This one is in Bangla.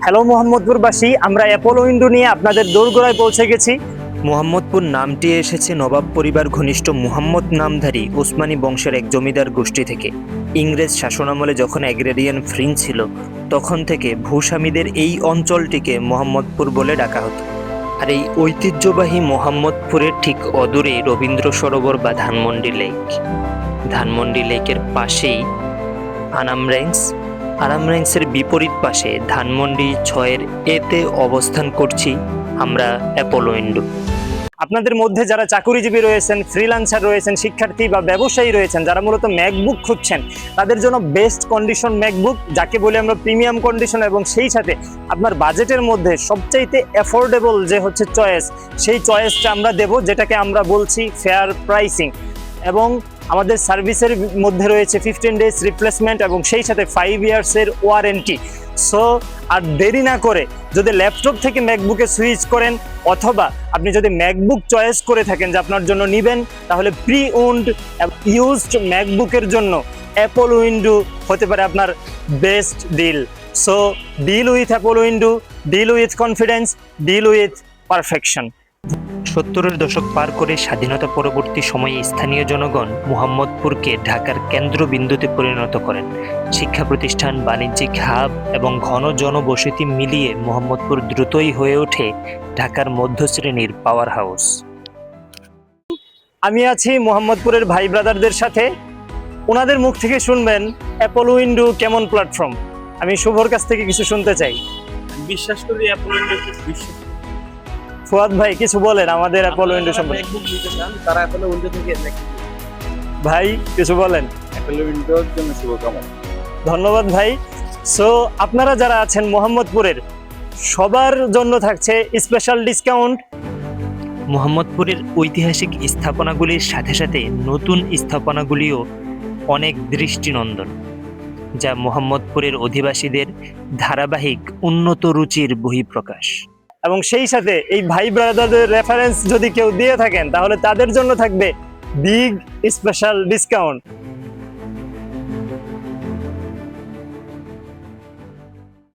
হ্যালো মোহাম্মদপুরবাসী, আমরা অ্যাপোলো উইন্ডো নিয়ে আপনাদের দোরগোড়ায় পৌঁছে গেছি। মোহাম্মদপুর নামটি এসেছে নবাব পরিবার ঘনিষ্ঠ মুহাম্মদ নামধারী ওসমানী বংশের এক জমিদার গোষ্ঠী থেকে। ইংরেজ শাসনামলে যখন অ্যাগ্রেরিয়ান ফ্রিন ছিল, তখন থেকে ভূস্বামীদের এই অঞ্চলটিকে মোহাম্মদপুর বলে ডাকা হতো। আর এই ঐতিহ্যবাহী মোহাম্মদপুরের ঠিক অদূরে রবীন্দ্র সরোবর বা ধানমন্ডি লেক। ধানমন্ডি লেকের পাশেই আরাম রেঞ্জের বিপরীত পাশে ধানমন্ডি 6-এর এতে অবস্থান করছি আমরা অ্যাপোলো উইন্ডো। আপনাদের মধ্যে যারা চাকুরিজীবী রয়েছেন, ফ্রিল্যান্সার রয়েছেন, শিক্ষার্থী বা ব্যবসায়ী রয়েছেন, যারা মূলত ম্যাকবুক খুঁজছেন, তাদের জন্য বেস্ট কন্ডিশন ম্যাকবুক, যাকে বলে আমরা প্রিমিয়াম কন্ডিশন, এবং সেই সাথে আপনার বাজেটের মধ্যে সবচাইতে অ্যাফোর্ডেবল যে হচ্ছে চয়েস, সেই চয়েসটা আমরা দেব, যেটাকে আমরা বলছি ফেয়ার প্রাইসিং। এবং আমাদের সার্ভিসের মধ্যে রয়েছে 15 ডেজ রিপ্লেসমেন্ট এবং সেই সাথে 5 ইয়ার্সের ওয়ারেন্টি। সো আর দেরি না করে যদি ল্যাপটপ থেকে ম্যাকবুকে সুইচ করেন, অথবা আপনি যদি ম্যাকবুক চয়েস করে থাকেন যে আপনার জন্য নেবেন, তাহলে প্রি ওন্ড ইউজড ম্যাকবুকের জন্য অ্যাপোলো উইন্ডো হতে পারে আপনার best deal. So deal with Apollo window, deal with confidence, deal with perfection. 70-এর দশক পার করে স্বাধীনতা পরবর্তী সময়ে স্থানীয় জনগণ মুহাম্মদপুরকে ঢাকার কেন্দ্রবিন্দুতে পরিণত করেন। শিক্ষা প্রতিষ্ঠান, বাণিজ্যিক হাব এবং ঘন জনবসতি মিলিয়ে মুহাম্মদপুর দ্রুতই হয়ে ওঠে ঢাকার মধ্যশ্রেণীর পাওয়ার হাউস। আমি আছি মোহাম্মদপুরের ভাই ব্রাদারদের সাথে, ওনাদের মুখ থেকে শুনবেন অ্যাপোলো উইন্ডো কেমন প্ল্যাটফর্ম। আমি শুভর কাছ থেকে কিছু শুনতে চাই। বিশ্বাস করি অ্যাপোলো উইন্ডো খুব বিশ্বাস। ফুয়াদ ভাই কিছু বলেন আমাদের অ্যাপোলো উইন্ডো সম্পর্কে। ম্যাকবুক নিতে চান, তারা অ্যাপোলো উইন্ডো থেকে ম্যাকবুক ভাই কিছু বলেন। অ্যাপোলো উইন্ডোর জন্য শুভকামনা। ধন্যবাদ ভাই। সো আপনারা যারা আছেন মোহাম্মদপুরের, সবার জন্য থাকছে স্পেশাল ডিসকাউন্ট। মুহাম্মদপুরের ঐতিহাসিক স্থাপনাগুলির সাথে সাথে নতুন স্থাপনাগুলিও অনেক দৃষ্টিনন্দন, যা মুহাম্মদপুরের অধিবাসীদের ধারাবাহিক উন্নত রুচির বহিঃপ্রকাশ। এবং সেই সাথে এই ভাই ব্রাদারদের রেফারেন্স যদি কেউ দিয়ে থাকেন, তাহলে তাদের জন্য থাকবে বিগ স্পেশাল ডিসকাউন্ট।